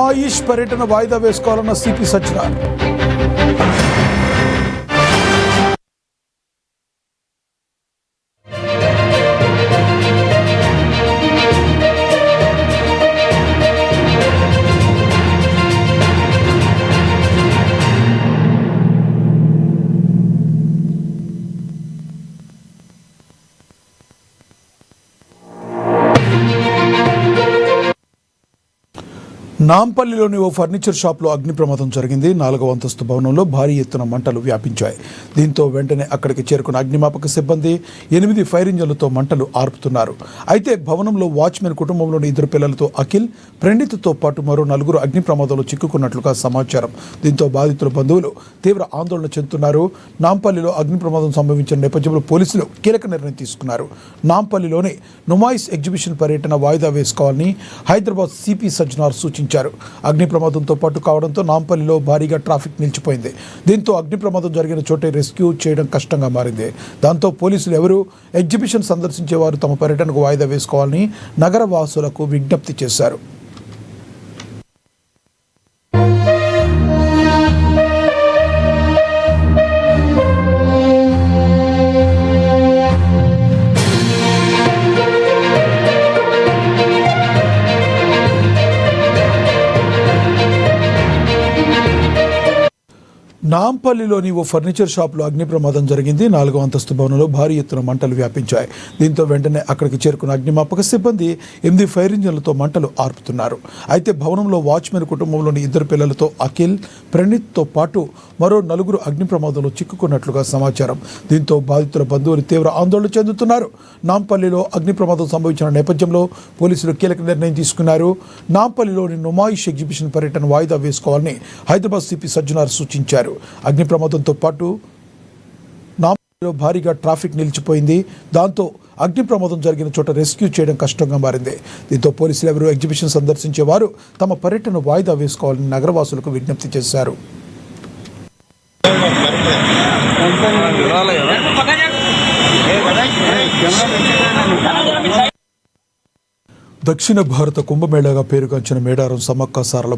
ఆయుష్ పర్యటన వాయిదా వేసుకోవాలన్న సిపి సత్యనారాయణ. నాంపల్లిలోని ఓ ఫర్నిచర్ షాప్లో అగ్ని ప్రమాదం జరిగింది. 4వ అంతస్తు భవనంలో భారీ ఎత్తున మంటలు వ్యాపించాయి. దీంతో వెంటనే అక్కడికి చేరుకున్న అగ్నిమాపక సిబ్బంది 8 ఫైర్ ఇంజన్లతో మంటలు ఆర్పుతున్నారు. అయితే భవనంలో వాచ్మెన్ కుటుంబంలోని 2 పిల్లలతో అఖిల్, ప్రణీత్తో పాటు మరో 4 అగ్ని ప్రమాదంలో చిక్కుకున్నట్లుగా సమాచారం. దీంతో బాధితుల బంధువులు తీవ్ర ఆందోళన చెందుతున్నారు. నాంపల్లిలో అగ్ని ప్రమాదం సంభవించిన నేపథ్యంలో పోలీసులు కీలక నిర్ణయం తీసుకున్నారు. నాంపల్లిలోని నుమాయిస్ ఎగ్జిబిషన్ పర్యటన వాయిదా వేసుకోవాలని హైదరాబాద్ సిపి సజ్జనార్ సూచించారు. అగ్ని ప్రమాదంతో పాటు కావడంతో నాంపల్లిలో భారీగా ట్రాఫిక్ నిలిచిపోయింది. దీంతో అగ్ని ప్రమాదం జరిగిన చోటే రెస్క్యూ చేయడం కష్టంగా మారింది. దాంతో పోలీసులు ఎవరు ఎగ్జిబిషన్ సందర్శించేవారు తమ పర్యటనకు వాయిదా వేసుకోవాలని నగర వాసులకు విజ్ఞప్తి చేశారు. నాంపల్లిలోని ఓ ఫర్నిచర్ షాప్లో అగ్ని ప్రమాదం జరిగింది. 4వ అంతస్తు భవనంలో భారీ ఎత్తున మంటలు వ్యాపించాయి. దీంతో వెంటనే అక్కడికి చేరుకున్న అగ్నిమాపక సిబ్బంది 8 ఫైర్ ఇంజన్లతో మంటలు ఆర్పుతున్నారు. అయితే భవనంలో వాచ్మెన్ కుటుంబంలోని 2 పిల్లలతో అఖిల్, ప్రణీత్తో పాటు మరో 4 అగ్ని ప్రమాదంలో చిక్కుకున్నట్లుగా సమాచారం. దీంతో బాధితుల బంధువులు తీవ్ర ఆందోళన చెందుతున్నారు. నాంపల్లిలో అగ్ని ప్రమాదం సంభవించిన నేపథ్యంలో పోలీసులు కీలక నిర్ణయం తీసుకున్నారు. నాంపల్లిలోని నుమాయిష్ ఎగ్జిబిషన్ పర్యటన వాయిదా వేసుకోవాలని హైదరాబాద్ సిపి సజ్జనార్ సూచించారు. అగ్ని ప్రమాదంతో పాటు నాంపల్లిలో భారీగా ట్రాఫిక్ నిలిచిపోయింది. దాంతో అగ్ని ప్రమాదం జరిగిన చోట రెస్క్యూ చేయడం కష్టంగా మారింది. దీంతో పోలీసులు ఎవరు ఎగ్జిబిషన్ సందర్శించే వారు తమ పర్యటన వాయిదా వేసుకోవాలని నగరవాసులకు విజ్ఞప్తి చేశారు. దక్షిణ భారత కుంభమేళాగా పేరుగాంచిన మేడారం సమ్మక్క సారలమ్మ